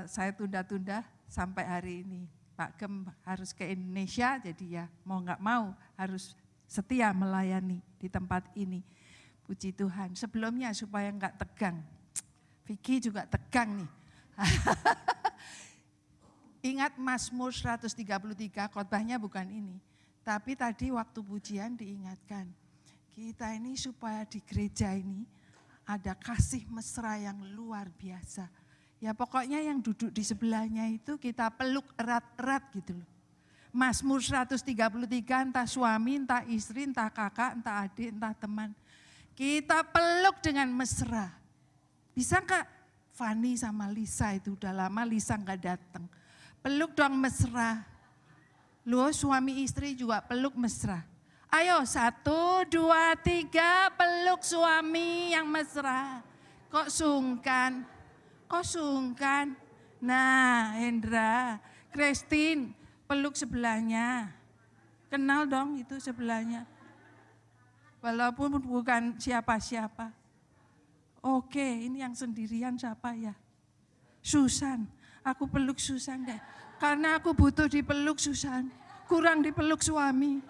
saya tunda-tunda sampai hari ini. Pak Gem harus ke Indonesia, jadi ya mau nggak mau harus setia melayani di tempat ini. Puji Tuhan. Sebelumnya supaya nggak tegang. Vicky juga tegang nih. Ingat Mazmur 133, khotbahnya bukan ini. Tapi tadi waktu pujian diingatkan. Kita ini supaya di gereja ini ada kasih mesra yang luar biasa. Ya pokoknya yang duduk di sebelahnya itu kita peluk erat-erat gitu loh. Mazmur 133 entah suami, entah istri, entah kakak, entah adik, entah teman. Kita peluk dengan mesra. Bisa enggak Fani sama Lisa itu udah lama Lisa enggak datang. Peluk dong mesra. Loh suami istri juga peluk mesra. Ayo 1, 2, 3 peluk suami yang mesra. Kok sungkan? Kok sungkan? Nah Hendra, Christine peluk sebelahnya. Kenal dong itu sebelahnya. Walaupun bukan siapa-siapa. Oke, ini yang sendirian siapa ya? Susan, aku peluk Susan deh. Karena aku butuh dipeluk Susan. Kurang dipeluk suami.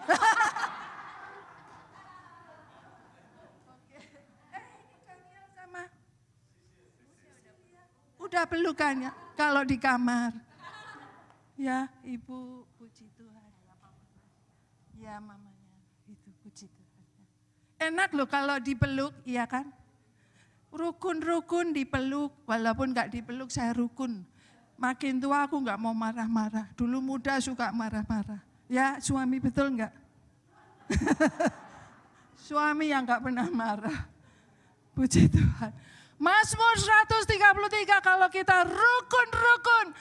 Udah pelukannya kalau di kamar. Ya, Ibu, puji Tuhan. Ya, mamanya, itu puji Tuhan. Enak loh kalau dipeluk, iya kan? Rukun-rukun dipeluk, walaupun gak dipeluk saya rukun. Makin tua aku gak mau marah-marah. Dulu muda suka marah-marah. Ya, suami betul gak? Suami yang gak pernah marah. Puji Tuhan. Mazmur 133 kalau kita rukun-rukun.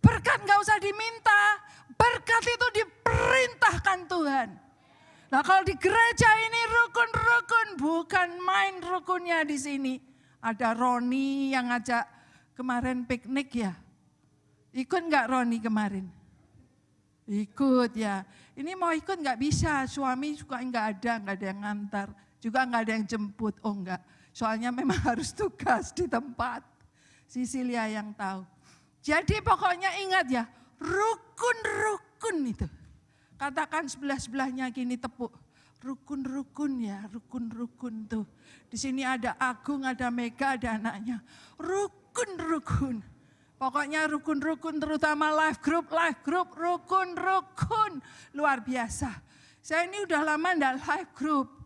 Berkat gak usah diminta. Berkat itu diperintahkan Tuhan. Nah kalau di gereja ini rukun-rukun. Bukan main rukunnya di sini. Ada Roni yang ngajak kemarin piknik ya. Ikut gak Roni kemarin? Ikut ya. Ini mau ikut gak bisa. Suami suka gak ada yang ngantar. Juga gak ada yang jemput. Oh enggak. Soalnya memang harus tugas di tempat. Sisilia yang tahu. Jadi pokoknya ingat ya. Rukun-rukun itu. Katakan sebelah-sebelahnya gini tepuk. Rukun-rukun ya. Rukun-rukun tuh. Di sini ada Agung, ada Mega, ada anaknya. Rukun-rukun. Pokoknya rukun-rukun terutama life group, rukun-rukun. Luar biasa. Saya ini udah lama enggak life group.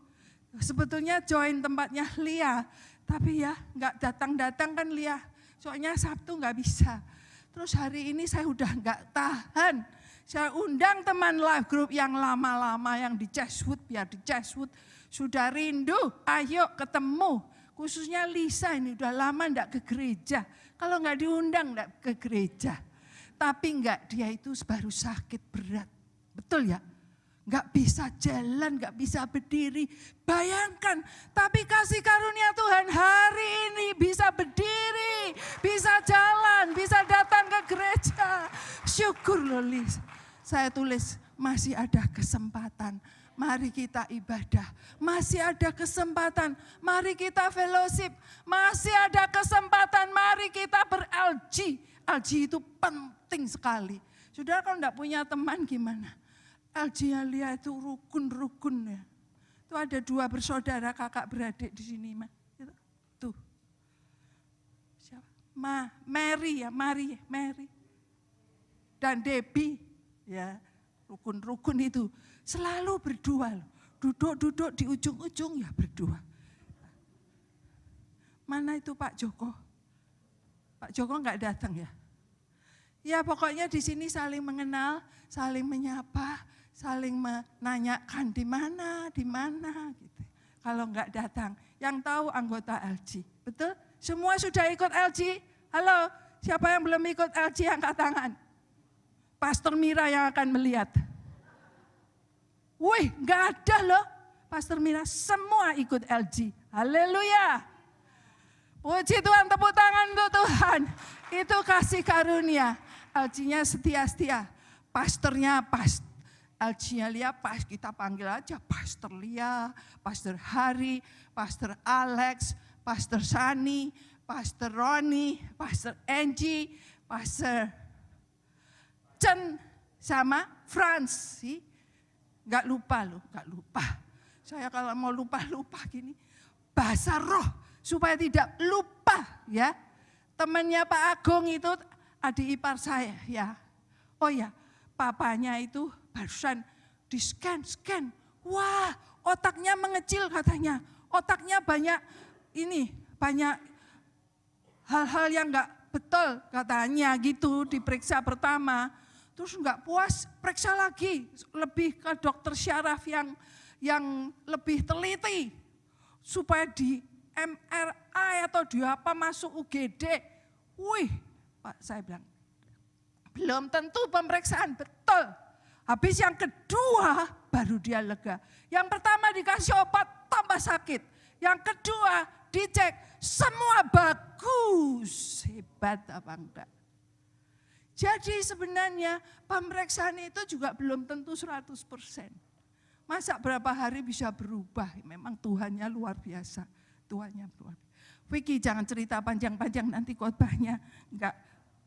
Sebetulnya join tempatnya Lia. Tapi ya enggak datang-datang kan Lia. Soalnya Sabtu enggak bisa. Terus hari ini saya udah enggak tahan. Saya undang teman life group yang lama-lama yang di Cheswood. Biar di Cheswood sudah rindu. Ayo ketemu. Khususnya Lisa ini udah lama enggak ke gereja. Kalau enggak diundang enggak ke gereja. Tapi enggak, dia itu baru sakit berat. Betul ya? Enggak bisa jalan, enggak bisa berdiri. Bayangkan, tapi kasih karunia Tuhan hari ini bisa berdiri, bisa jalan, bisa datang ke gereja. Syukur loh Lis. Saya tulis, masih ada kesempatan. Mari kita ibadah, masih ada kesempatan, mari kita fellowship, masih ada kesempatan, mari kita ber-LG. LG itu penting sekali. Saudara kalau enggak punya teman gimana? LG Alia itu rukun-rukun ya. Itu ada 2 bersaudara kakak beradik di sini. Tuh. Siapa? Mary ya, Mary. Dan Debbie ya. Rukun-rukun itu selalu berdua. Duduk-duduk di ujung-ujung ya berdua. Mana itu Pak Joko? Pak Joko enggak datang ya? Ya pokoknya di sini saling mengenal, saling menyapa, saling menanyakan di mana gitu. Kalau enggak datang, yang tahu anggota LG. Betul? Semua sudah ikut LG? Halo, siapa yang belum ikut LG angkat tangan? Pastor Mira yang akan melihat. Wih, enggak ada loh. Pastor Mira semua ikut LG. Haleluya. Puji Tuhan, tepuk tangan untuk Tuhan. Itu kasih karunia. LG-nya setia-setia. Pastornya LG-nya Lia, kita panggil aja Pastor Lia, Pastor Hari, Pastor Alex, Pastor Sani, Pastor Roni, Pastor Angie, Pastor Chen, sama Franz. Nggak lupa loh, nggak lupa. Saya kalau mau lupa-lupa gini, bahasa roh supaya tidak lupa ya. Temannya Pak Agung itu adik ipar saya ya. Oh ya, papanya itu barusan di scan. Wah, otaknya mengecil katanya. Otaknya banyak hal-hal yang enggak betul katanya gitu, diperiksa pertama. Terus enggak puas, periksa lagi, lebih ke dokter syaraf yang lebih teliti. Supaya di MRI atau di apa masuk UGD. Wih, Pak saya bilang, belum tentu pemeriksaan betul. Habis yang kedua baru dia lega. Yang pertama dikasih obat tambah sakit. Yang kedua dicek semua bagus. Hebat apa enggak? Jadi sebenarnya pemeriksaan itu juga belum tentu 100%. Masa berapa hari bisa berubah? Memang Tuhannya luar biasa. Tuhannya luar biasa. Vicky jangan cerita panjang-panjang nanti khotbahnya enggak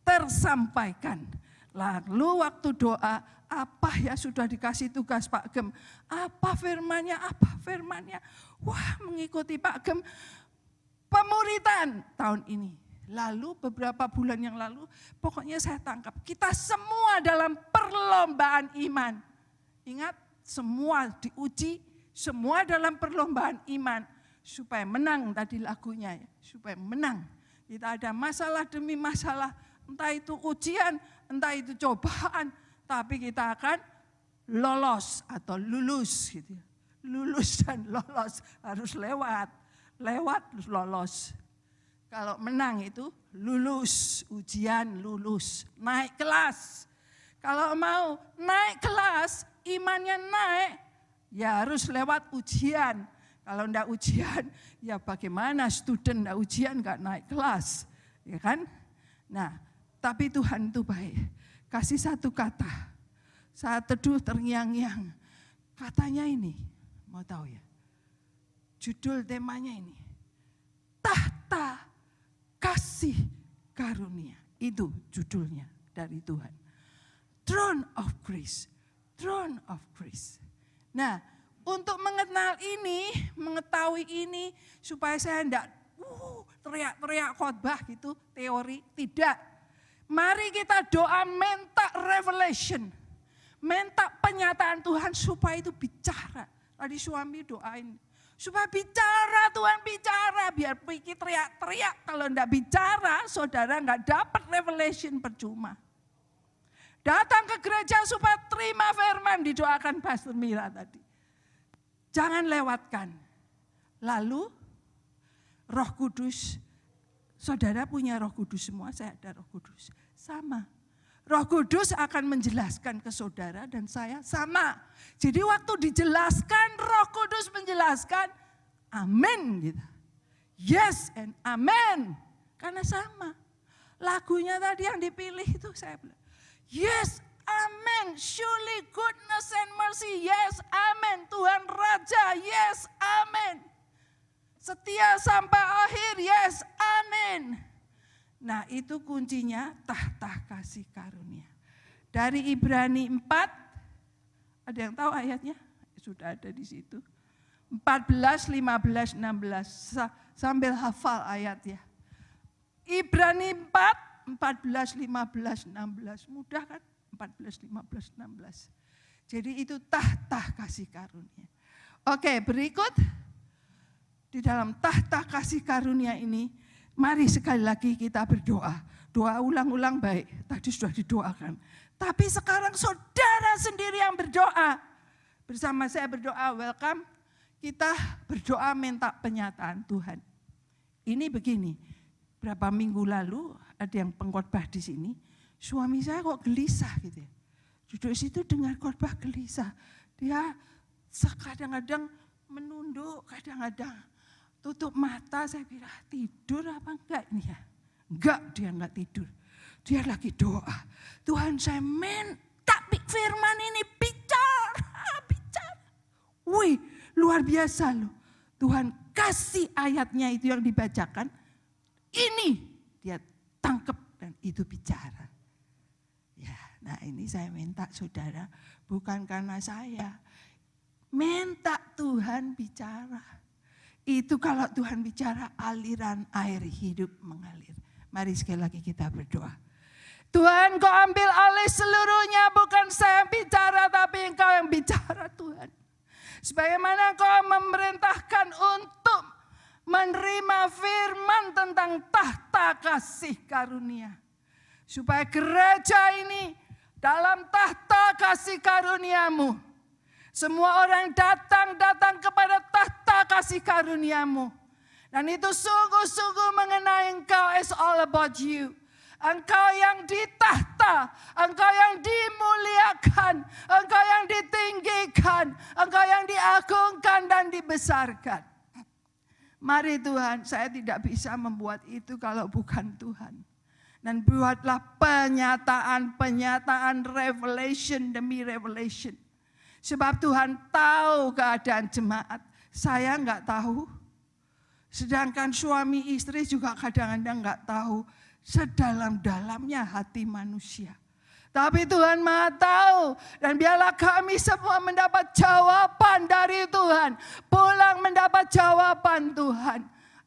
tersampaikan. Lalu waktu doa, apa ya sudah dikasih tugas Pak Gem? Apa firmannya? Wah, mengikuti Pak Gem pemuritan tahun ini. Lalu beberapa bulan yang lalu, pokoknya saya tangkap. Kita semua dalam perlombaan iman. Ingat, semua diuji, semua dalam perlombaan iman. Supaya menang tadi lagunya ya, supaya menang. Kita ada masalah demi masalah, entah itu ujian, entah itu cobaan, tapi kita akan lolos atau lulus gitu ya. Lulus dan lolos harus lewat lolos. Kalau menang itu lulus, ujian lulus, naik kelas. Kalau mau naik kelas, imannya naik, ya harus lewat ujian. Kalau enggak ujian, ya bagaimana student enggak ujian enggak naik kelas, ya kan? Nah, tapi Tuhan itu baik. Kasih satu kata. Saat teduh terngiang-ngiang. Katanya ini, mau tahu ya? Judul temanya ini. Tahta kasih karunia. Itu judulnya dari Tuhan. Throne of Grace. Throne of Grace. Nah, untuk mengenal ini, mengetahui ini, supaya saya enggak teriak-teriak khotbah gitu, teori, tidak. Mari kita doa minta revelation. Minta penyataan Tuhan supaya itu bicara. Tadi suami doain. Supaya bicara, Tuhan bicara. Biar pikir teriak-teriak. Kalau enggak bicara, saudara enggak dapat revelation percuma. Datang ke gereja supaya terima firman, didoakan Pastor Mira tadi. Jangan lewatkan. Lalu Roh Kudus, saudara punya Roh Kudus semua, saya ada Roh Kudus. Sama. Roh Kudus akan menjelaskan ke saudara dan saya sama. Jadi waktu dijelaskan, Roh Kudus menjelaskan, amin gitu. Yes and amen. Karena sama. Lagunya tadi yang dipilih itu saya bilang, yes, amen. Surely goodness and mercy, yes, amen. Tuhan Raja, yes, amen. Setia sampai akhir, yes, amin. Nah itu kuncinya tahta kasih karunia. Dari Ibrani 4, ada yang tahu ayatnya? Sudah ada di situ. 14, 15, 16, sambil hafal ayatnya. Ibrani 4, 14, 15, 16, mudah kan? 14, 15, 16. Jadi itu tahta kasih karunia. Oke, berikut. Di dalam tahta kasih karunia ini, mari sekali lagi kita berdoa. Doa ulang-ulang baik, tadi sudah didoakan. Tapi sekarang saudara sendiri yang berdoa. Bersama saya berdoa, welcome. Kita berdoa minta penyataan Tuhan. Ini begini, berapa minggu lalu ada yang pengkhotbah di sini. Suami saya kok gelisah gitu ya. Duduk situ dengar khotbah gelisah. Dia kadang-kadang menunduk, kadang-kadang tutup mata. Saya bilang tidur apa enggak ini ya? Enggak, dia enggak tidur. Dia lagi doa. Tuhan saya minta firman ini bicara. Wih, luar biasa loh. Tuhan kasih ayatnya itu yang dibacakan. ini dia tangkap dan itu bicara. Ya, nah ini saya minta saudara, bukan karena saya. Minta Tuhan bicara. Itu kalau Tuhan bicara, aliran air hidup mengalir. Mari sekali lagi kita berdoa. Tuhan, Kau ambil alih seluruhnya, bukan saya yang bicara, tapi Engkau yang bicara Tuhan. Sebagaimana Kau memerintahkan untuk menerima firman tentang tahta kasih karunia. Supaya gereja ini dalam tahta kasih karuniamu. Semua orang datang kepada tahta kasih karuniamu. Dan itu sungguh-sungguh mengenai Engkau, it's all about you. Engkau yang ditahta, Engkau yang dimuliakan, Engkau yang ditinggikan, Engkau yang diagungkan dan dibesarkan. Mari Tuhan, saya tidak bisa membuat itu kalau bukan Tuhan. Dan buatlah penyataan revelation demi revelation. Sebab Tuhan tahu keadaan jemaat, saya enggak tahu. Sedangkan suami istri juga kadang-kadang enggak tahu sedalam-dalamnya hati manusia. Tapi Tuhan Maha tahu, dan biarlah kami semua mendapat jawaban dari Tuhan. Pulang mendapat jawaban Tuhan.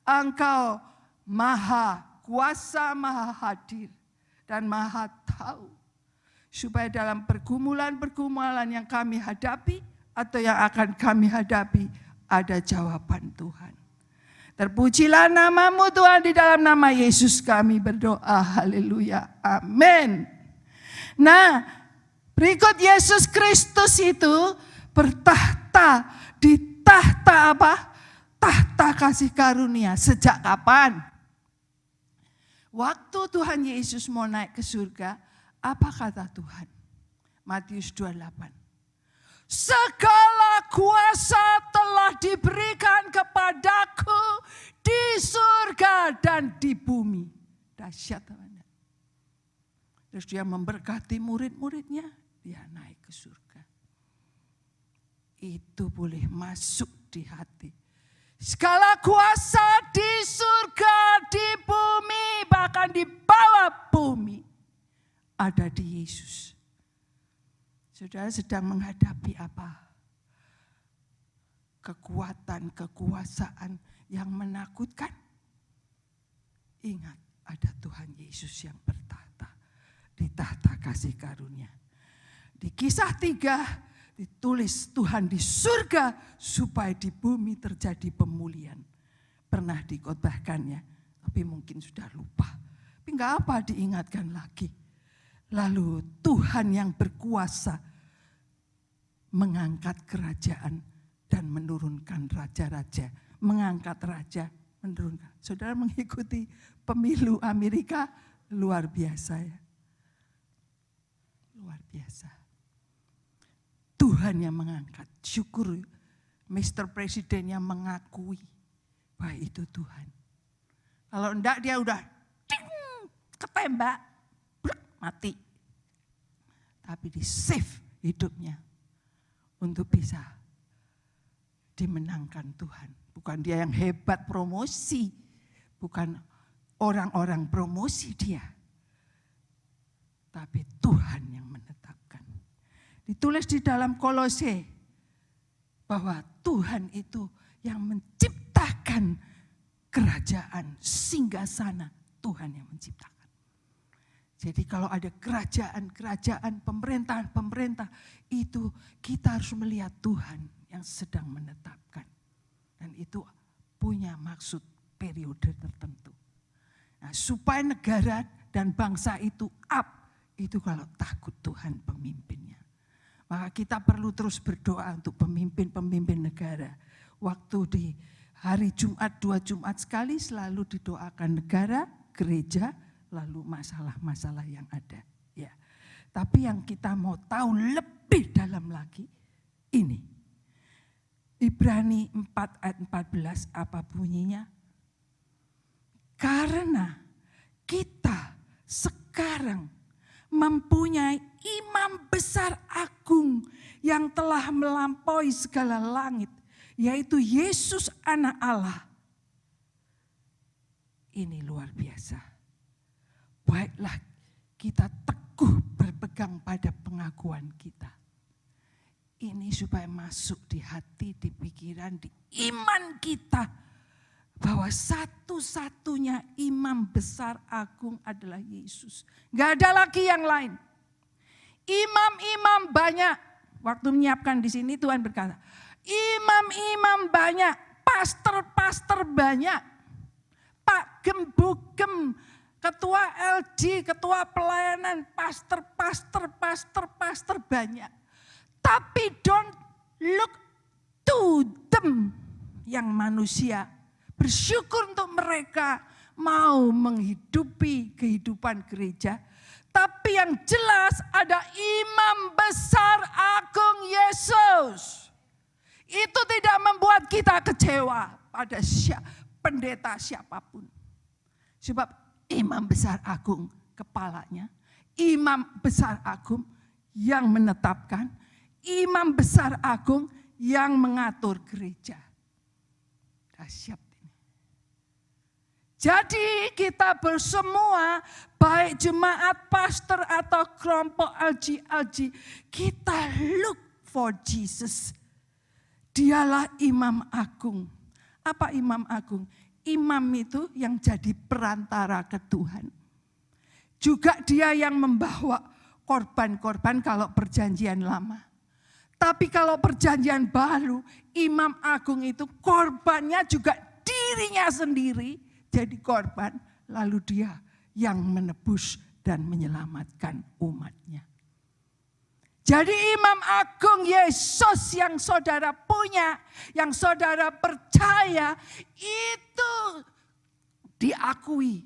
Engkau Maha Kuasa, Maha Hadir, dan Maha Tahu. Supaya dalam pergumulan-pergumulan yang kami hadapi atau yang akan kami hadapi, ada jawaban Tuhan. Terpujilah nama-Mu Tuhan, di dalam nama Yesus kami berdoa. Haleluya. Amin. Nah, berikut Yesus Kristus itu bertahta di tahta apa? Tahta kasih karunia. Sejak kapan? Waktu Tuhan Yesus mau naik ke surga, apa kata Tuhan? Matius 28. Segala kuasa telah diberikan kepadaku di surga dan di bumi. Dahsyat teman. Terus dia memberkati murid-muridnya, dia naik ke surga. Itu boleh masuk di hati. Segala kuasa di surga, di bumi, bahkan di bawah bumi, ada di Yesus. Saudara sedang menghadapi apa? Kekuatan, kekuasaan yang menakutkan. Ingat, ada Tuhan Yesus yang bertahta di tahta kasih karunia. Di Kisah 3 ditulis Tuhan di surga supaya di bumi terjadi pemulihan. Pernah dikhotbahkannya, tapi mungkin sudah lupa. Tapi enggak apa diingatkan lagi. Lalu Tuhan yang berkuasa mengangkat kerajaan dan menurunkan raja-raja. Mengangkat raja, menurunkan. Saudara mengikuti pemilu Amerika, luar biasa ya. Luar biasa. Tuhan yang mengangkat. Syukur Mr. Presiden yang mengakui bahwa itu Tuhan. Kalau enggak dia udah ketembak, mati. Tapi di save hidupnya untuk bisa dimenangkan Tuhan. Bukan dia yang hebat promosi. Bukan orang-orang promosi dia. Tapi Tuhan yang menetapkan. Ditulis di dalam Kolose bahwa Tuhan itu yang menciptakan kerajaan singgasana. Tuhan yang menciptakan. Jadi kalau ada kerajaan-kerajaan, pemerintahan-pemerintah, itu kita harus melihat Tuhan yang sedang menetapkan. Dan itu punya maksud periode tertentu. Nah, supaya negara dan bangsa itu up, itu kalau takut Tuhan pemimpinnya. Maka kita perlu terus berdoa untuk pemimpin-pemimpin negara. Waktu di hari Jumat, 2 Jumat sekali selalu didoakan negara, gereja, lalu masalah-masalah yang ada. Ya. Tapi yang kita mau tahu lebih dalam lagi, ini. Ibrani 4 ayat 14 apa bunyinya? Karena kita sekarang mempunyai imam besar agung yang telah melampaui segala langit, yaitu Yesus anak Allah. Ini luar biasa. Baiklah kita teguh berpegang pada pengakuan kita. Ini supaya masuk di hati, di pikiran, di iman kita. Bahwa satu-satunya imam besar agung adalah Yesus. Gak ada lagi yang lain. Imam-imam banyak. Waktu menyiapkan di sini Tuhan berkata, imam-imam banyak, pastor-pastor banyak. Pak Gembugem, ketua LG, ketua pelayanan, pastor banyak. Tapi don't look to them yang manusia. Bersyukur untuk mereka mau menghidupi kehidupan gereja. Tapi yang jelas ada imam besar agung Yesus. Itu tidak membuat kita kecewa pada pendeta siapapun. Sebab imam besar agung kepalanya, imam besar agung yang menetapkan, imam besar agung yang mengatur gereja. Dahsyat. Jadi kita bersemua, baik jemaat, pastor atau kelompok LG, kita look for Jesus. Dialah imam agung. Apa imam agung? Imam itu yang jadi perantara ke Tuhan. Juga dia yang membawa korban-korban kalau perjanjian lama. Tapi kalau perjanjian baru, imam agung itu korbannya juga dirinya sendiri. Jadi korban, lalu dia yang menebus dan menyelamatkan umatnya. Jadi imam agung Yesus yang saudara punya, yang saudara percaya, itu diakui.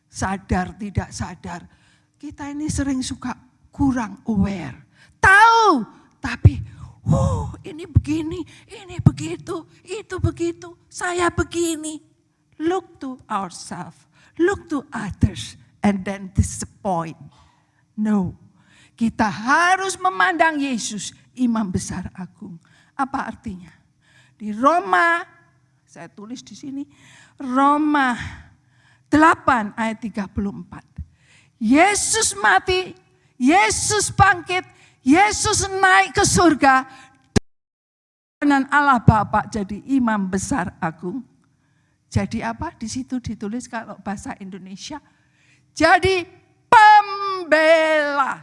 Sadar tidak sadar, kita ini sering suka kurang aware. Tahu, tapi ini begini, ini begitu, itu begitu, saya begini. Look to ourselves, look to others, and then disappoint. No, kita harus memandang Yesus, imam besar agung. Apa artinya? Di Roma, saya tulis di sini, Roma 8 ayat 34. Yesus mati, Yesus bangkit, Yesus naik ke surga. Dan Allah Bapa jadi imam besar agung. Jadi apa? Di situ ditulis kalau bahasa Indonesia. Jadi pembela.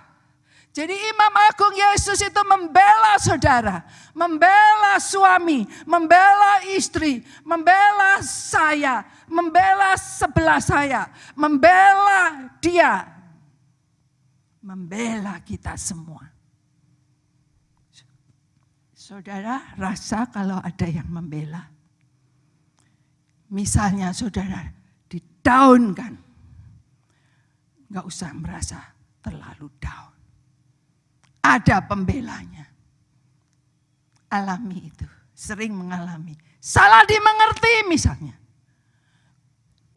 Jadi imam agung Yesus itu membela saudara. Membela suami. Membela istri. Membela saya. Membela sebelah saya. Membela dia. Membela kita semua. Saudara rasa kalau ada yang membela. Misalnya saudara di-down-kan. Enggak usah merasa terlalu down. Ada pembelanya. Alami itu, sering mengalami. Salah dimengerti misalnya.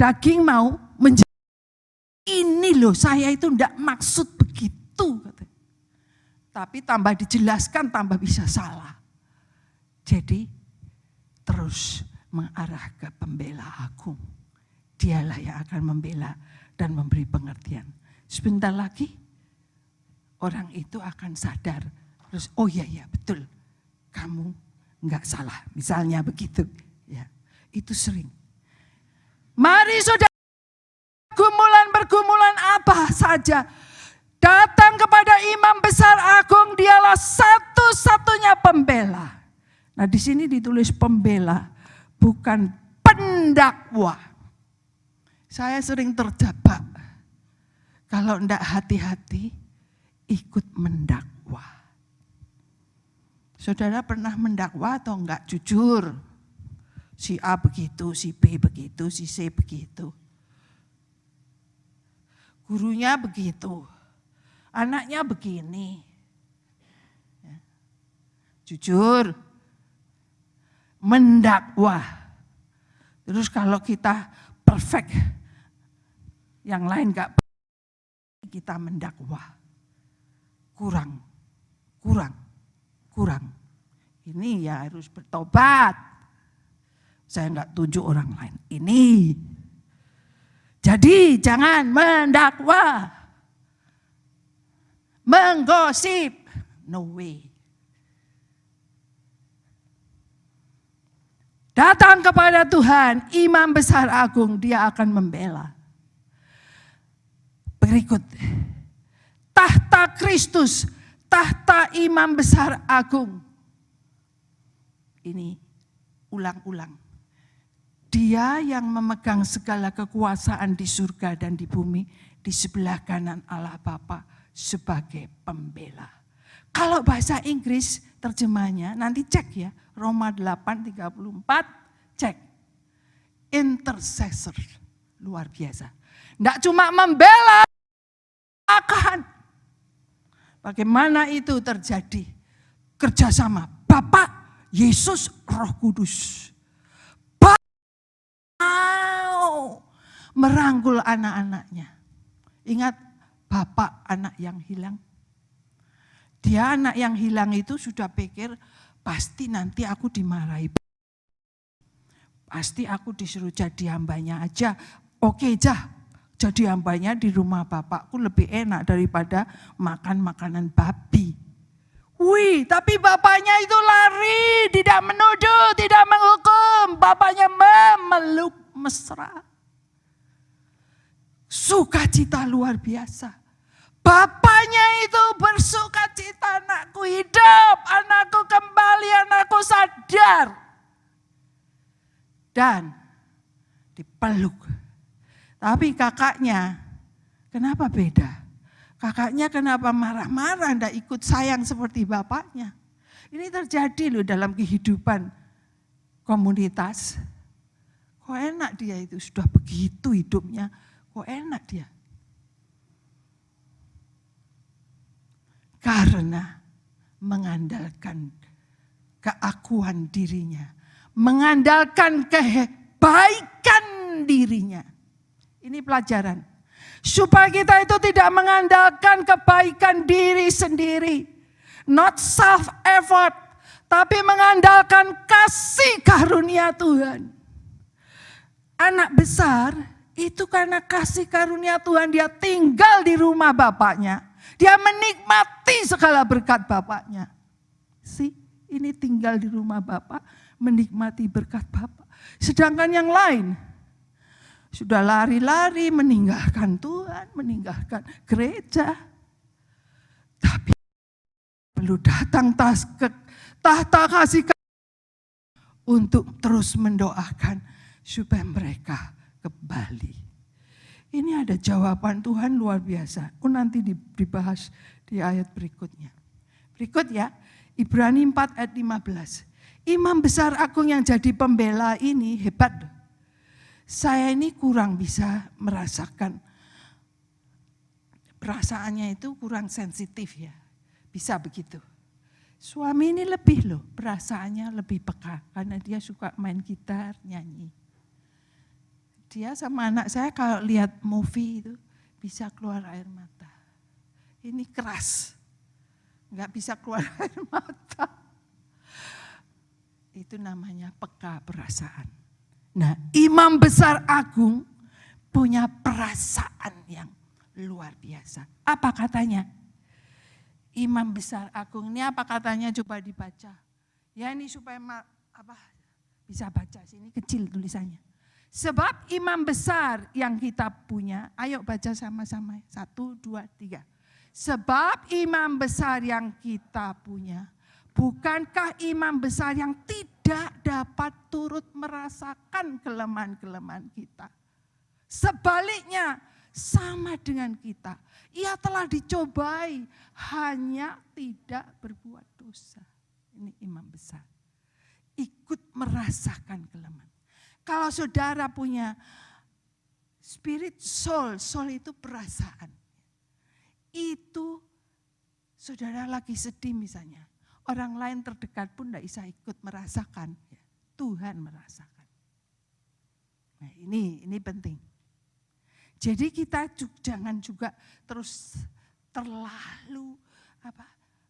Daging mau menjadi, ini loh saya itu enggak maksud begitu. Tapi tambah dijelaskan tambah bisa salah. Jadi terus mengarah ke pembela agung. Dialah yang akan membela dan memberi pengertian. Sebentar lagi orang itu akan sadar. Terus oh iya betul. Kamu enggak salah. Misalnya begitu. Ya, itu sering. Mari saudara, pergumulan apa saja. Datang kepada imam besar agung, dialah satu-satunya pembela. Nah di sini ditulis pembela. Bukan pendakwa. Saya sering terjebak. Kalau enggak hati-hati, ikut mendakwa. Saudara pernah mendakwa atau enggak? Jujur. Si A begitu, si B begitu, si C begitu. Gurunya begitu. Anaknya begini. Jujur. Mendakwa. Terus kalau kita perfect, yang lain enggak perfect, kita mendakwa. Kurang. Ini ya harus bertobat. Saya enggak tunjuk orang lain. Ini Jadi jangan mendakwa, menggosip, no way. Datang kepada Tuhan, imam besar agung, dia akan membela. Berikut, tahta Kristus, tahta imam besar agung. Ini ulang-ulang. Dia yang memegang segala kekuasaan di surga dan di bumi, di sebelah kanan Allah Bapa sebagai pembela. Kalau bahasa Inggris terjemahnya, nanti cek ya, Roma 8:34, cek. Intercessor, luar biasa. Tidak cuma membela, akan. Bagaimana itu terjadi? Kerjasama Bapa, Yesus, Roh Kudus. Merangkul anak-anaknya. Ingat bapak anak yang hilang. Dia anak yang hilang itu sudah pikir pasti nanti aku dimarahi. Pasti aku disuruh jadi hambanya aja. Oke jah, jadi hambanya di rumah bapakku lebih enak daripada makan makanan babi. Wih, tapi bapaknya itu lari, tidak menuduh, tidak menghukum. Bapaknya memeluk mesra. Sukacita luar biasa. Bapaknya itu bersukacita, anakku hidup, anakku kembali, anakku sadar. Dan dipeluk. Tapi kakaknya, kenapa beda? Kakaknya kenapa marah-marah, tidak ikut sayang seperti bapaknya. Ini terjadi loh dalam kehidupan komunitas. Kok enak dia itu, sudah begitu hidupnya. Kok enak dia? Karena mengandalkan keakuan dirinya. Mengandalkan kebaikan dirinya. Ini pelajaran. Supaya kita itu tidak mengandalkan kebaikan diri sendiri. Not self effort. Tapi mengandalkan kasih karunia Tuhan. Anak besar itu karena kasih karunia Tuhan dia tinggal di rumah bapaknya. Dia menikmati segala berkat bapaknya. Ini tinggal di rumah bapak, menikmati berkat bapak. Sedangkan yang lain sudah lari-lari meninggalkan Tuhan, meninggalkan gereja. Tapi perlu datang ke tahta kasih untuk terus mendoakan supaya mereka kembali. Ini ada jawaban Tuhan luar biasa. Nanti dibahas di ayat berikutnya. Berikut ya, Ibrani 4 ayat 15. Imam besar agung yang jadi pembela ini hebat. Saya ini kurang bisa merasakan. Perasaannya itu kurang sensitif ya. Bisa begitu. Suami ini lebih loh, perasaannya lebih peka. Karena dia suka main gitar, nyanyi. Dia sama anak saya kalau lihat movie itu bisa keluar air mata. Ini keras, nggak bisa keluar air mata. Itu namanya peka perasaan. Nah, imam besar agung punya perasaan yang luar biasa. Apa katanya? Imam besar agung ini apa katanya, coba dibaca. Ya ini supaya bisa baca, sini kecil tulisannya. Sebab imam besar yang kita punya, ayo baca sama-sama, 1, 2, 3. Sebab imam besar yang kita punya, bukankah imam besar yang tidak dapat turut merasakan kelemahan-kelemahan kita. Sebaliknya, sama dengan kita. Ia telah dicobai, hanya tidak berbuat dosa. Ini imam besar. Ikut merasakan kelemahan. Kalau saudara punya spirit soul itu perasaan. Itu saudara lagi sedih misalnya. Orang lain terdekat pun tidak bisa ikut merasakan. Tuhan merasakan. Nah ini penting. Jadi kita jangan juga terus terlalu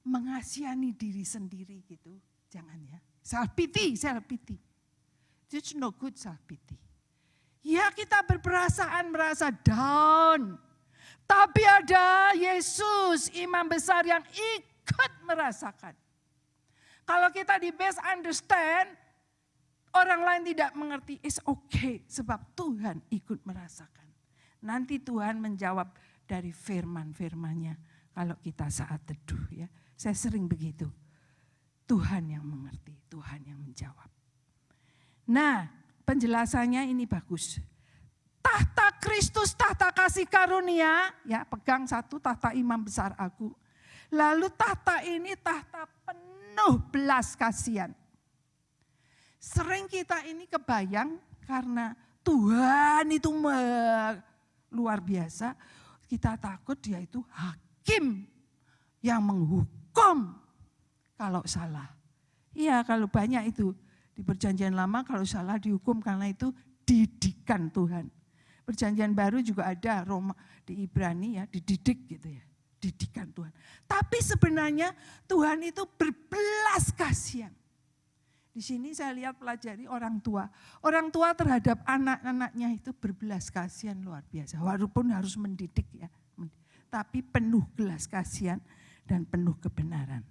mengasihani diri sendiri gitu. Jangan ya. Self pity. It's no good self pity. Ya kita berperasaan merasa down. Tapi ada Yesus, imam besar yang ikut merasakan. Kalau kita di base understand, orang lain tidak mengerti, it's okay. Sebab Tuhan ikut merasakan. Nanti Tuhan menjawab dari firman-firmannya. Kalau kita saat teduh ya. Saya sering begitu. Tuhan yang mengerti, Tuhan yang menjawab. Nah, penjelasannya ini bagus. Tahta Kristus, tahta kasih karunia, ya pegang satu tahta imam besar agung. Lalu tahta ini tahta penuh belas kasihan. Sering kita ini kebayang karena Tuhan itu luar biasa. Kita takut dia itu hakim yang menghukum kalau salah. Iya kalau banyak itu di perjanjian lama kalau salah dihukum karena itu didikan Tuhan. Perjanjian baru juga ada Roma di Ibrani ya dididik gitu ya. Didikan Tuhan. Tapi sebenarnya Tuhan itu berbelas kasihan. Di sini saya lihat pelajari orang tua. Orang tua terhadap anak-anaknya itu berbelas kasihan luar biasa. Walaupun harus mendidik ya. Tapi penuh belas kasihan dan penuh kebenaran.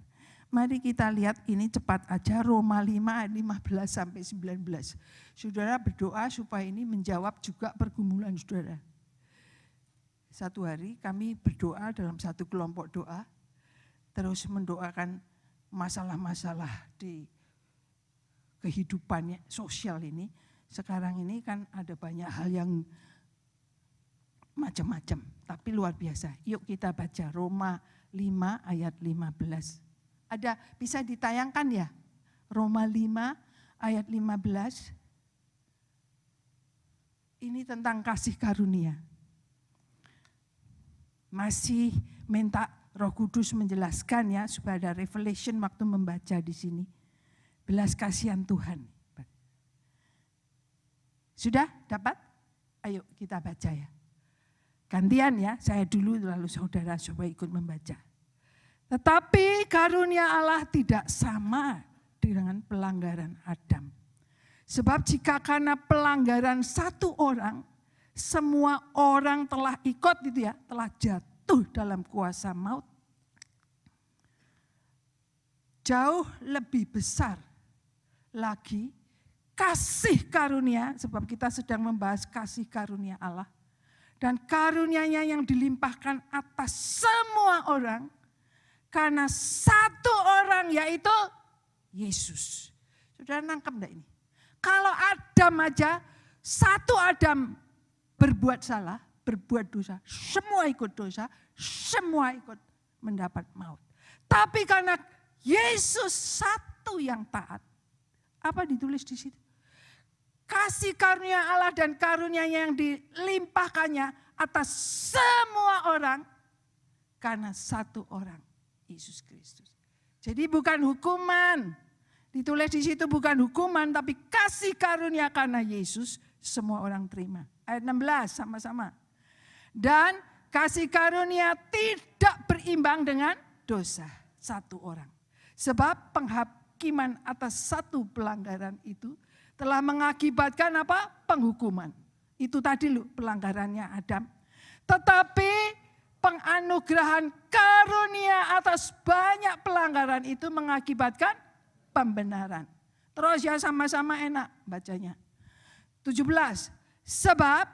Mari kita lihat ini cepat aja Roma 5 ayat 15 sampai 19. Saudara berdoa supaya ini menjawab juga pergumulan saudara. Satu hari kami berdoa dalam satu kelompok doa. Terus mendoakan masalah-masalah di kehidupannya sosial ini. Sekarang ini kan ada banyak hal yang macam-macam. Tapi luar biasa. Yuk kita baca Roma 5 ayat 15. Ada bisa ditayangkan ya? Roma 5 ayat 15. Ini tentang kasih karunia. Masih minta Roh Kudus menjelaskan ya supaya ada revelation waktu membaca di sini. Belas kasihan Tuhan. Sudah dapat? Ayo kita baca ya. Gantian ya, saya dulu lalu saudara supaya ikut membaca. Tetapi karunia Allah tidak sama dengan pelanggaran Adam. Sebab jika karena pelanggaran satu orang, semua orang telah ikut gitu ya, telah jatuh dalam kuasa maut. Jauh lebih besar lagi kasih karunia, sebab kita sedang membahas kasih karunia Allah. Dan karunia-Nya yang dilimpahkan atas semua orang, karena satu orang yaitu Yesus. Saudara nangkep enggak ini? Kalau Adam aja, satu Adam berbuat salah, berbuat dosa, semua ikut dosa, semua ikut mendapat maut. Tapi karena Yesus satu yang taat, apa ditulis di situ? Kasih karunia Allah dan karunia-Nya yang dilimpahkannya atas semua orang, karena satu orang. Yesus Kristus. Jadi bukan hukuman. Ditulis di situ bukan hukuman tapi kasih karunia karena Yesus semua orang terima. Ayat 16 sama-sama. Dan kasih karunia tidak berimbang dengan dosa satu orang. Sebab penghakiman atas satu pelanggaran itu telah mengakibatkan apa? Penghukuman. Itu tadi loh pelanggarannya Adam. Tetapi penganugerahan karunia atas banyak pelanggaran itu mengakibatkan pembenaran. Terus ya sama-sama enak bacanya. 17. Sebab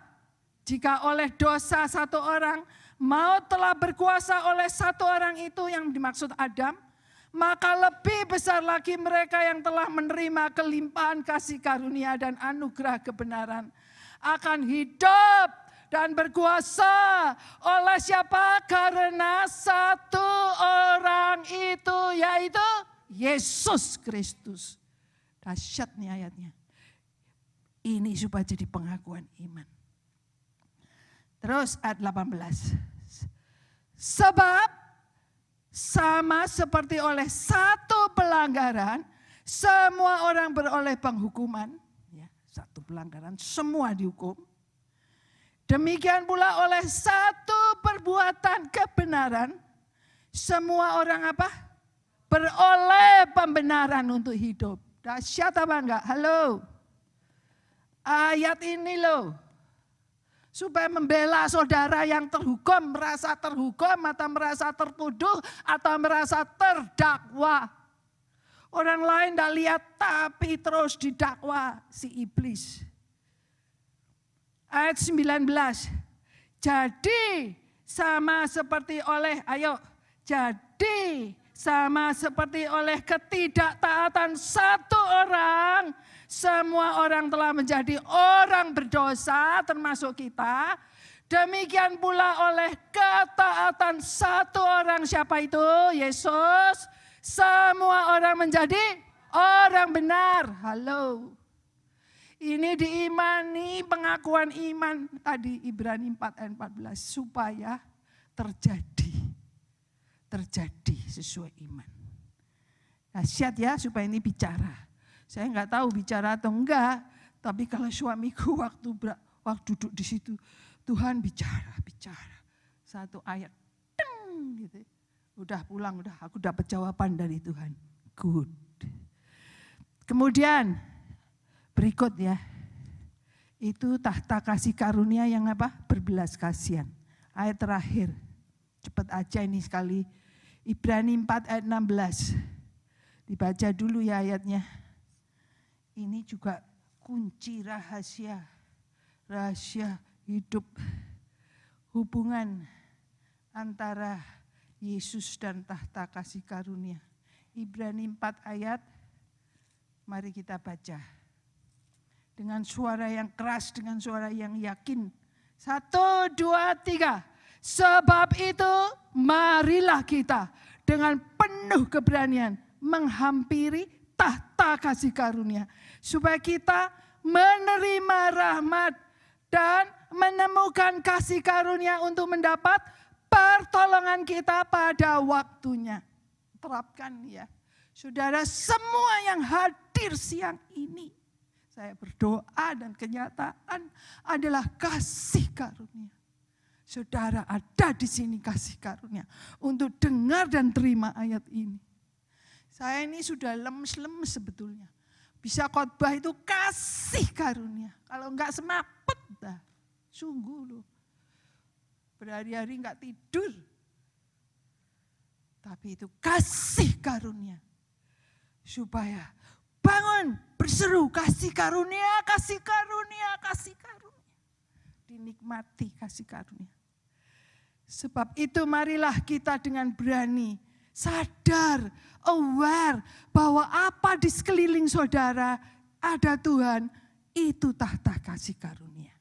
jika oleh dosa satu orang maut telah berkuasa oleh satu orang itu yang dimaksud Adam, maka lebih besar lagi mereka yang telah menerima kelimpahan kasih karunia dan anugerah kebenaran akan hidup dan berkuasa oleh siapa? Karena satu orang itu yaitu Yesus Kristus. Dahsyat nih ayatnya. Ini supaya jadi pengakuan iman. Terus ayat 18. Sebab sama seperti oleh satu pelanggaran semua orang beroleh penghukuman. Ya, satu pelanggaran semua dihukum. Demikian pula oleh satu perbuatan kebenaran, semua orang apa? Beroleh pembenaran untuk hidup. Dahsyat apa enggak? Halo. Ayat ini loh, supaya membela saudara yang terhukum, merasa terhukum atau merasa tertuduh atau merasa terdakwa. Orang lain tidak lihat tapi terus didakwa si iblis. Ayat 19. Jadi sama seperti oleh ketidaktaatan satu orang, semua orang telah menjadi orang berdosa termasuk kita. Demikian pula oleh ketaatan satu orang, siapa itu? Yesus. Semua orang menjadi orang benar. Halo. Ini diimani pengakuan iman tadi Ibrani 4 ayat 14 supaya terjadi sesuai iman. Dahsyat ya supaya ini bicara. Saya enggak tahu bicara atau enggak, tapi kalau suamiku waktu duduk di situ Tuhan bicara. Satu ayat gitu. Udah pulang, aku dapat jawaban dari Tuhan. Good. Kemudian berikut ya, itu tahta kasih karunia yang berbelas kasihan. Ayat terakhir, cepat aja ini sekali. Ibrani 4 ayat 16. Dibaca dulu ya ayatnya. Ini juga kunci rahasia hidup. Hubungan antara Yesus dan tahta kasih karunia. Ibrani 4 ayat, mari kita baca. Dengan suara yang keras, dengan suara yang yakin. 1, 2, 3. Sebab itu marilah kita dengan penuh keberanian menghampiri tahta kasih karunia. Supaya kita menerima rahmat dan menemukan kasih karunia untuk mendapat pertolongan kita pada waktunya. Terapkan ya. Saudara semua yang hadir siang ini. Saya berdoa dan kenyataan adalah kasih karunia. Saudara ada di sini kasih karunia untuk dengar dan terima ayat ini. Saya ini sudah lemes-lemes sebetulnya. Bisa khotbah itu kasih karunia. Kalau enggak semaput dah. Sungguh loh. Berhari-hari enggak tidur. Tapi itu kasih karunia. Supaya bangun, berseru, kasih karunia, kasih karunia, kasih karunia. Dinikmati kasih karunia. Sebab itu marilah kita dengan berani, sadar, aware bahwa apa di sekeliling saudara ada Tuhan, itu tahta kasih karunia.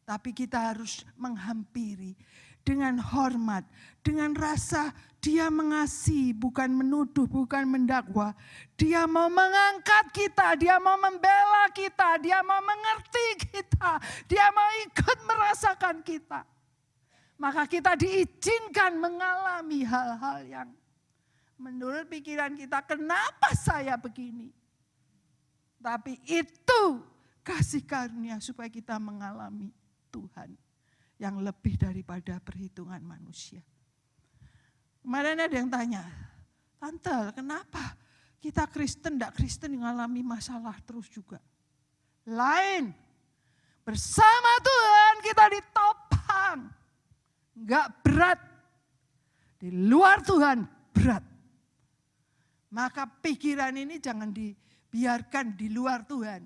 Tapi kita harus menghampiri dengan hormat, dengan rasa dia mengasihi, bukan menuduh, bukan mendakwa. Dia mau mengangkat kita, dia mau membela kita, dia mau mengerti kita, dia mau ikut merasakan kita. Maka kita diizinkan mengalami hal-hal yang menurut pikiran kita, kenapa saya begini? Tapi itu kasih karunia supaya kita mengalami Tuhan yang lebih daripada perhitungan manusia. Kemarin ada yang tanya, Tante kenapa kita Kristen, tidak Kristen mengalami masalah terus juga? Lain, bersama Tuhan kita ditopang, enggak berat. Di luar Tuhan berat. Maka pikiran ini jangan dibiarkan di luar Tuhan.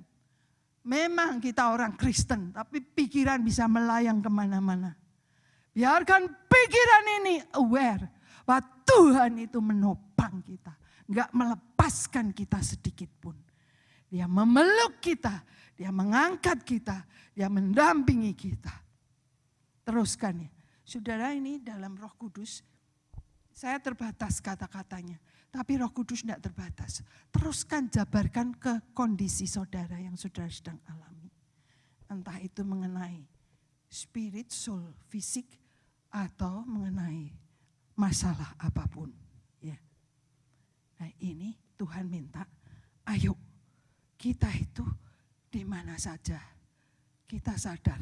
Memang kita orang Kristen, tapi pikiran bisa melayang kemana-mana. Biarkan pikiran ini aware bahwa Tuhan itu menopang kita. Enggak melepaskan kita sedikit pun. Dia memeluk kita, dia mengangkat kita, dia mendampingi kita. Teruskan ya. Saudara ini dalam Roh Kudus, saya terbatas kata-katanya. Tapi Roh Kudus tidak terbatas. Teruskan jabarkan ke kondisi saudara yang saudara sedang alami. Entah itu mengenai spirit, soul, fisik, atau mengenai masalah apapun. Ya. Nah ini Tuhan minta, ayo kita itu di mana saja kita sadar.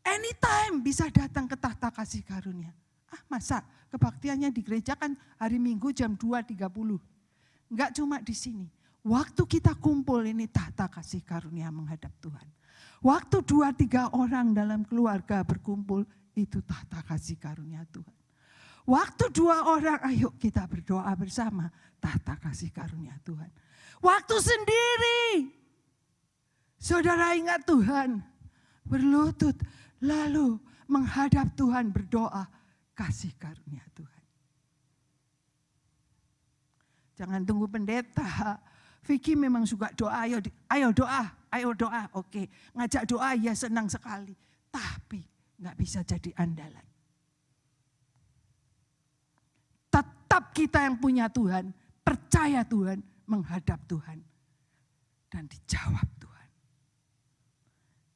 Anytime bisa datang ke tahta kasih karunia. Masa kebaktiannya di gereja kan hari Minggu jam 2.30. Enggak cuma di sini. Waktu kita kumpul ini tahta kasih karunia menghadap Tuhan. Waktu 2-3 orang dalam keluarga berkumpul, itu tahta kasih karunia Tuhan. Waktu 2 orang, ayo kita berdoa bersama, tahta kasih karunia Tuhan. Waktu sendiri, saudara ingat Tuhan, berlutut, lalu menghadap Tuhan berdoa, kasih karunia Tuhan. Jangan tunggu pendeta. Vicky memang suka doa, ayo doa, oke. Ngajak doa ya senang sekali. Tapi gak bisa jadi andalan. Tetap kita yang punya Tuhan, percaya Tuhan, menghadap Tuhan. Dan dijawab Tuhan.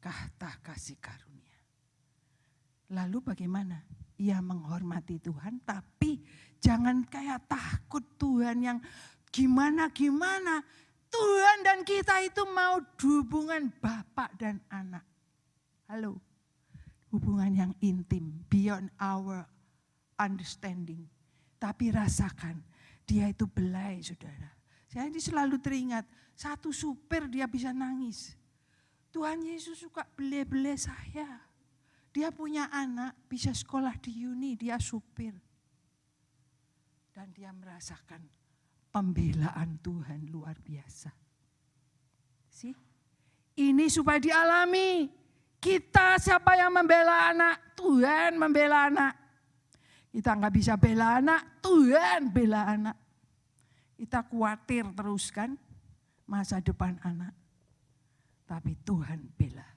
Tahta kasih karunia. Lalu bagaimana? Ia menghormati Tuhan, tapi jangan kayak takut Tuhan yang gimana-gimana. Tuhan dan kita itu mau hubungan bapak dan anak. Halo, hubungan yang intim, beyond our understanding. Tapi rasakan, dia itu belai saudara. Saya ini selalu teringat, satu supir dia bisa nangis. Tuhan Yesus suka bele-bele saya. Dia punya anak, bisa sekolah di uni, dia supir. Dan dia merasakan pembelaan Tuhan luar biasa. Ini supaya dialami. Kita siapa yang membela anak? Tuhan membela anak. Kita nggak bisa bela anak, Tuhan bela anak. Kita khawatir terus kan masa depan anak. Tapi Tuhan bela.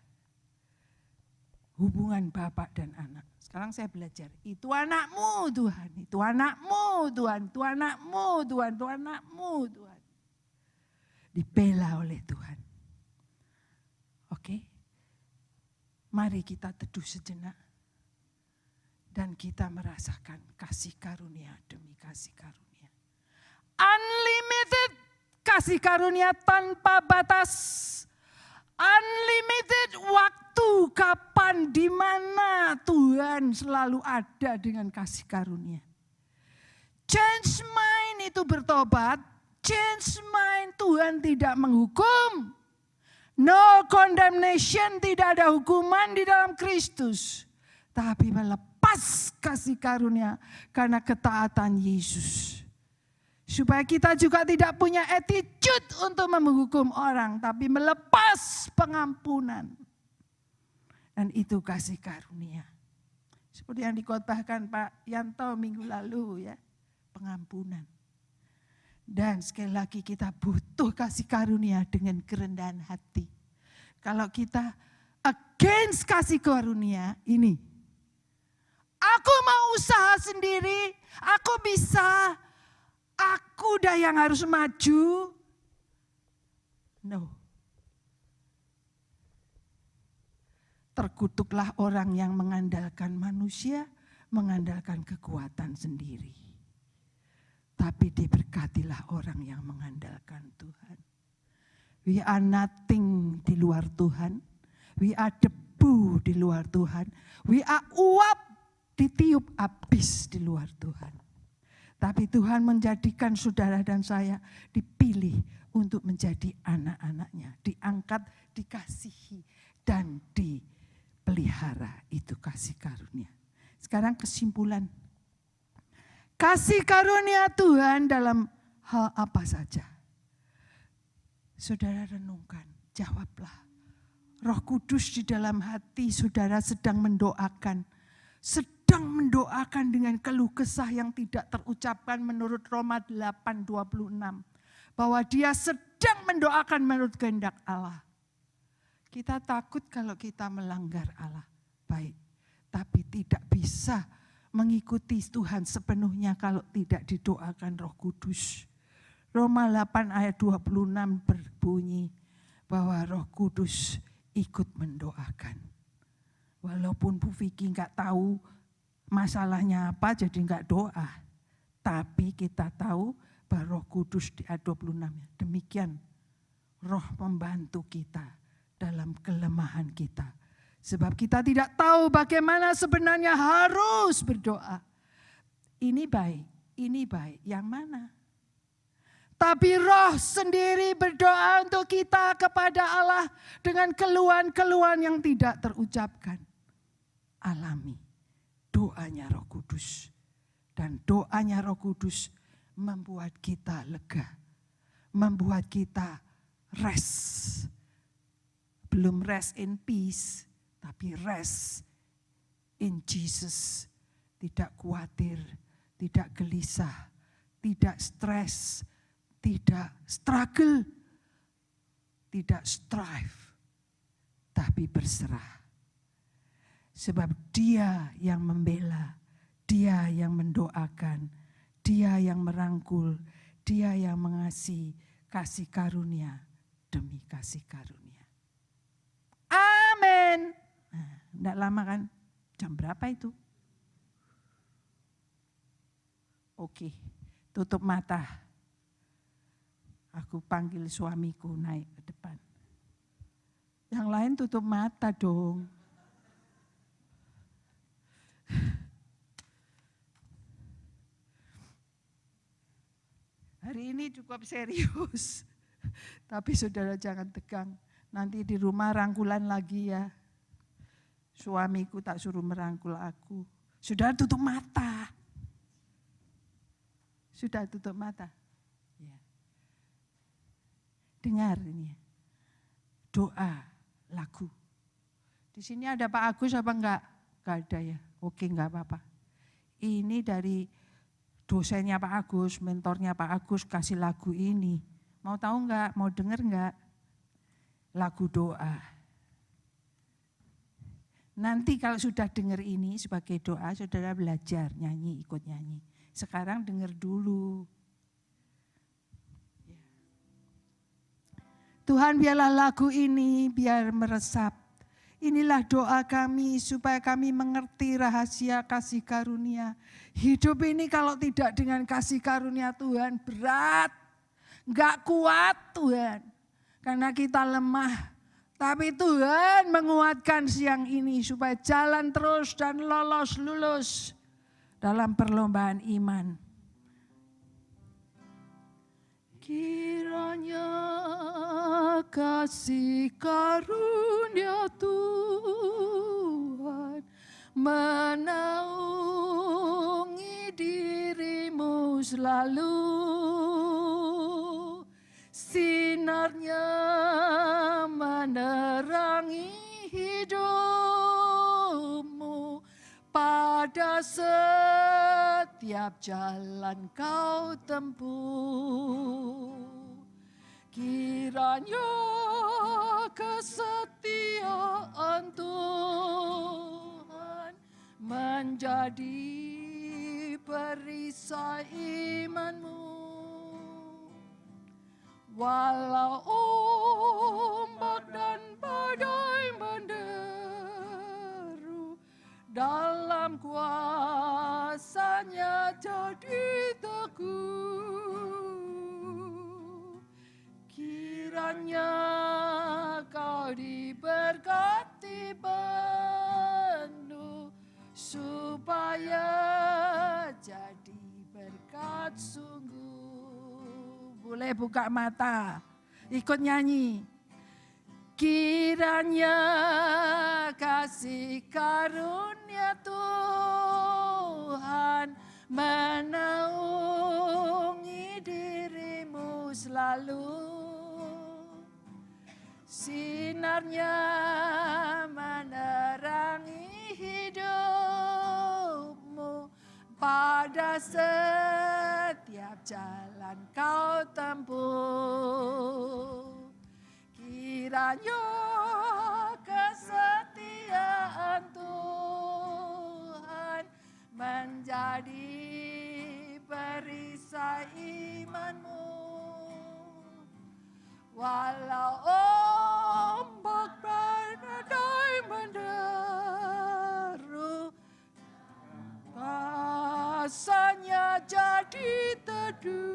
Hubungan bapak dan anak. Sekarang saya belajar, itu anakmu Tuhan, itu anakmu Tuhan, itu anakmu Tuhan, itu anakmu Tuhan. Dibela oleh Tuhan. Oke, mari kita teduh sejenak. Dan kita merasakan kasih karunia demi kasih karunia. Unlimited kasih karunia tanpa batas. Unlimited waktu, kapan, di mana Tuhan selalu ada dengan kasih karunia. Change mind itu bertobat, change mind Tuhan tidak menghukum. No condemnation, tidak ada hukuman di dalam Kristus. Tapi melepas kasih karunia karena ketaatan Yesus. Supaya kita juga tidak punya attitude untuk menghukum orang. Tapi melepas pengampunan. Dan itu kasih karunia. Seperti yang dikotbahkan Pak Yanto minggu lalu ya. Pengampunan. Dan sekali lagi kita butuh kasih karunia dengan kerendahan hati. Kalau kita against kasih karunia ini. Aku mau usaha sendiri. Aku bisa. Aku dah yang harus maju. No. Terkutuklah orang yang mengandalkan manusia, mengandalkan kekuatan sendiri. Tapi diberkatilah orang yang mengandalkan Tuhan. We are nothing di luar Tuhan. We are debu di luar Tuhan. We are uap ditiup habis di luar Tuhan. Tapi Tuhan menjadikan saudara dan saya dipilih untuk menjadi anak-anaknya. Diangkat, dikasihi, dan dipelihara. Itu kasih karunia. Sekarang kesimpulan. Kasih karunia Tuhan dalam hal apa saja. Saudara renungkan, jawablah. Roh Kudus di dalam hati saudara sedang mendoakan. Sedang mendoakan dengan keluh kesah yang tidak terucapkan menurut Roma 8:26. Bahwa dia sedang mendoakan menurut kehendak Allah. Kita takut kalau kita melanggar Allah. Baik, tapi tidak bisa mengikuti Tuhan sepenuhnya kalau tidak didoakan Roh Kudus. Roma 8 ayat 26 berbunyi bahwa Roh Kudus ikut mendoakan. Walaupun Bu Vicky enggak tahu masalahnya apa jadi enggak doa. Tapi kita tahu bahwa Roh Kudus di ayat 26. Demikian Roh membantu kita dalam kelemahan kita. Sebab kita tidak tahu bagaimana sebenarnya harus berdoa. Ini baik, yang mana? Tapi Roh sendiri berdoa untuk kita kepada Allah dengan keluhan-keluhan yang tidak terucapkan. Alami doanya Roh Kudus. Dan doanya Roh Kudus membuat kita lega. Membuat kita rest. Belum rest in peace, tapi rest in Jesus. Tidak khawatir, tidak gelisah, tidak stres, tidak struggle, tidak strive, tapi berserah. Sebab Dia yang membela, Dia yang mendoakan, Dia yang merangkul, Dia yang mengasihi kasih karunia demi kasih karunia. Amin. Nah, enggak lama kan? Jam berapa itu? Oke, tutup mata. Aku panggil suamiku naik ke depan. Yang lain tutup mata dong. Hari ini cukup serius. Tapi saudara jangan tegang. Nanti di rumah rangkulan lagi ya. Suamiku tak suruh merangkul aku. Saudara tutup mata. Sudah tutup mata. Ya. Dengar ini. Doa, lagu. Di sini ada Pak Agus apa enggak? Enggak ada ya. Oke, enggak apa-apa. Ini dari dosennya Pak Agus, mentornya Pak Agus kasih lagu ini. Mau tahu enggak? Mau denger enggak? Lagu doa. Nanti kalau sudah dengar ini sebagai doa, saudara belajar nyanyi, ikut nyanyi. Sekarang dengar dulu. Tuhan, biarlah lagu ini biar meresap. Inilah doa kami supaya kami mengerti rahasia kasih karunia. Hidup ini kalau tidak dengan kasih karunia Tuhan berat. Enggak kuat Tuhan. Karena kita lemah. Tapi Tuhan menguatkan siang ini supaya jalan terus dan lulus dalam perlombaan iman. Kiranya kasih karunia Tuhan menaungi dirimu selalu. Sinarnya menerangi hidupmu pada setiap jalan kau tempuh. Kiranya kesetiaan Tuhan menjadi perisai imanmu. Walau ombak dan badai menderu, dalam kuasa-Nya jadi teguh. Kiranya kau diberkati penuh, supaya jadi berkat sungguh. Boleh buka mata, ikut nyanyi. Kiranya kasih karunia Tuhan menaungi dirimu selalu. Sinarnya menerangi hidupmu pada setiap jalan kau tempuh. Kiranya kesetiaan Tuhan menjadi perisai imanmu. Walau ombak badai menderu, kuasa-Nya jadi teduh.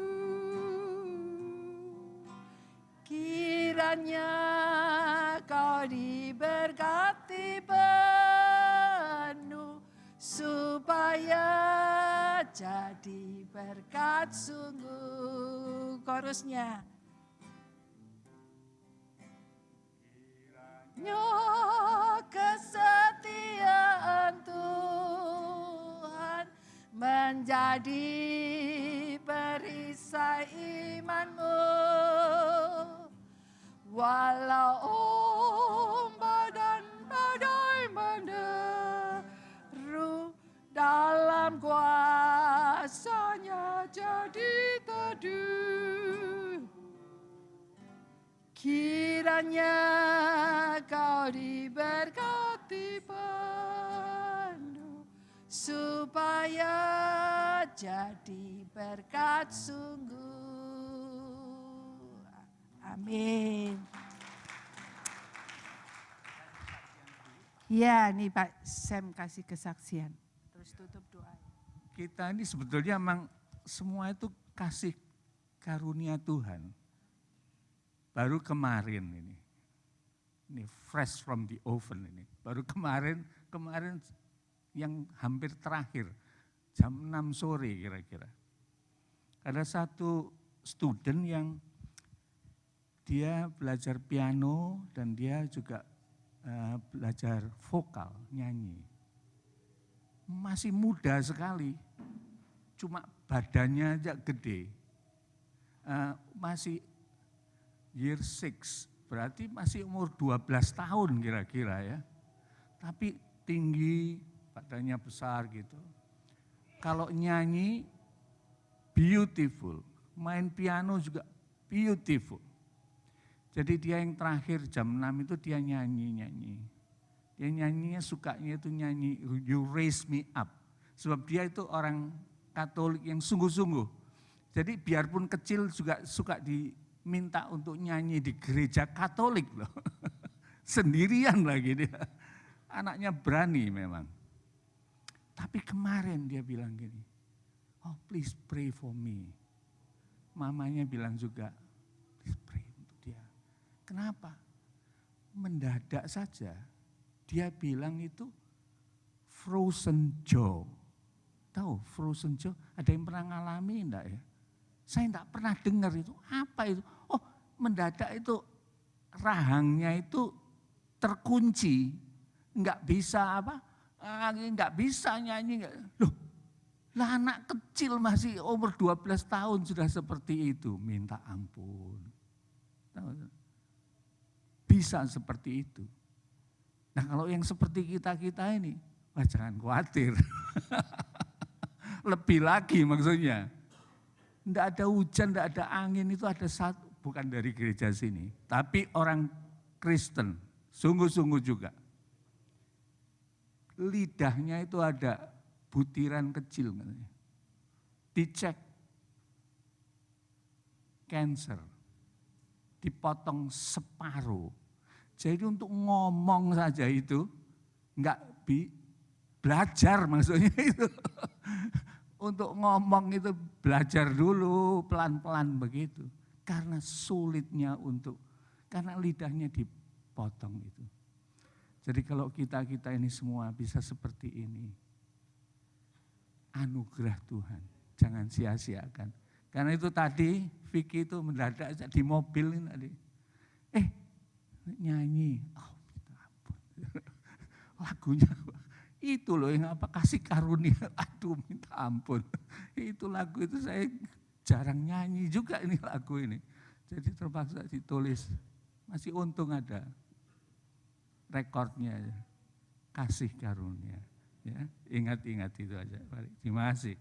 Kiranya kau diberkati penuh, supaya jadi berkat sungguh. Chorusnya. Kesetiaan Tuhan menjadi perisai imanmu. Walau ombak dan badai menderu, dalam kuasa-Nya jadi teduh. Kiranya kau diberkati penuh, supaya jadi berkat sungguh. Amin. Ya, nih Pak Sam kasih kesaksian. Terus tutup doa. Kita ini sebetulnya memang semua itu kasih karunia Tuhan. Baru kemarin ini fresh from the oven ini. Baru kemarin yang hampir terakhir, jam 6 sore kira-kira. Ada satu student yang dia belajar piano dan dia juga belajar vokal, nyanyi. Masih muda sekali, cuma badannya aja gede. Masih year 6, berarti masih umur 12 tahun kira-kira ya. Tapi tinggi, badannya besar gitu. Kalau nyanyi, beautiful. Main piano juga beautiful. Jadi dia yang terakhir jam 6 itu dia nyanyi. Dia nyanyinya sukanya itu nyanyi You Raise Me Up. Sebab dia itu orang Katolik yang sungguh-sungguh. Jadi biarpun kecil juga suka diminta untuk nyanyi di gereja Katolik loh. Sendirian lagi dia. Anaknya berani memang. Tapi kemarin dia bilang gini, oh please pray for me. Mamanya bilang juga, please pray untuk dia. Kenapa? Mendadak saja dia bilang itu frozen jaw. Tahu frozen jaw? Ada yang pernah ngalami enggak ya? Saya enggak pernah dengar itu. Apa itu? Oh, mendadak itu rahangnya itu terkunci. Enggak bisa enggak bisa nyanyi. Loh, lah anak kecil masih umur 12 tahun sudah seperti itu. Minta ampun. Bisa seperti itu. Nah kalau yang seperti kita-kita ini, wah jangan khawatir. Lebih lagi maksudnya. Tidak ada hujan, tidak ada angin, itu ada satu, bukan dari gereja sini. Tapi orang Kristen, sungguh-sungguh juga. Lidahnya itu ada butiran kecil. Dicek, cancer, dipotong separuh. Jadi untuk ngomong saja itu, enggak belajar maksudnya itu. Untuk ngomong itu belajar dulu pelan-pelan begitu. Karena sulitnya karena lidahnya dipotong itu. Jadi kalau kita ini semua bisa seperti ini. Anugerah Tuhan, jangan sia-siakan. Karena itu tadi Vicky itu mendadak di mobil ini tadi. Nyanyi, oh minta ampun. Lagunya itu loh yang kasih karunia, aduh minta ampun. Itu lagu itu saya jarang nyanyi juga ini lagu ini. Jadi terpaksa ditulis, masih untung ada rekornya, kasih karunia. Ya, ingat-ingat itu aja. Terima kasih.